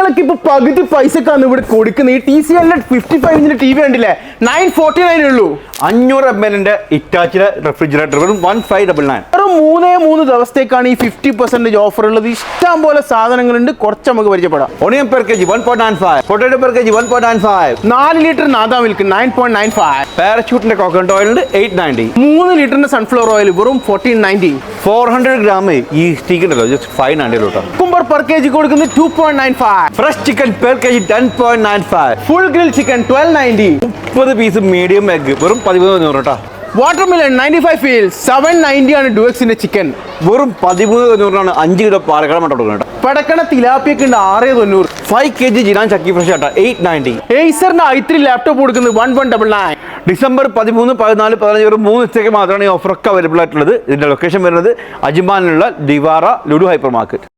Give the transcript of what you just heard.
നിങ്ങൾക്ക് ഇപ്പൊ പകുതി പൈസക്കാണ് ഇവിടെ കൊടുക്കുന്നത്. ഈ TCL 55-inch TV കണ്ടില്ലേ, 949 ഉള്ളൂ. 500 ml ഇറ്റാച്ചിലെ റെഫ്രിജറേറ്റർ വെറും 1599. വെറും 3 ദിവസത്തേക്കാണ് ഈ 50% ഓഫർ ഉള്ളത്. ഇഷ്ടം പോലെ സാധനങ്ങളുണ്ട്, കുറച്ച് നമുക്ക് പരിചയപ്പെടാം. Onion per kg 1.95, potato per kg 1.95, 4 litre നാദാ മിൽക്ക് 9.95, പാരച്യൂട്ടിന്റെ കോക്കനട്ട് ഓയിൽ 890, 3 ലിറ്ററിന്റെ സൺഫ്ലവർ ഓയിൽ വെറും 1490, 400 gram ഈ സ്റ്റീക്ക് ഉണ്ടല്ലോ ജസ്റ്റ് 590 കേട്ടോ. കുക്കുംബർ പെർ kg കൊടുക്കുന്നത് 2.95, fresh chicken per kg 10.95, full grill chicken 1290, 30 piece medium egg വെറും 1300 കേട്ടോ. വാട്ടർമെലൺ 95 ഫീൽസ് 790 ആണ് ഡുവക്സിന്റെ ചിക്കൻ. വെറും 1300 5 കിലോ പാലക്കാട് മട്ട കൊടുക്കണം. പടക്കണ തിലാപ്പിയൊക്കെ ഉണ്ട് 690. 5 kg ജിനാൻ ചക്കി ഫ്രഷ് കേട്ടോ 890. ഏസറിന്റെ i3 ലാപ്ടോപ്പ് കൊടുക്കുന്നത് 1199. ഡിസംബർ 13, 14, 15 വെറും 3 ദിവസത്തേക്ക് മാത്രമാണ് ഈ ഓഫറൊക്കെ അവൈലബിൾ ആയിട്ടുള്ളത്. ഇതിന്റെ ലൊക്കേഷൻ വരുന്നത് അജ്മാനിലുള്ള ദിവാറ ലുഡു ഹൈപ്പർ മാർക്കറ്റ്.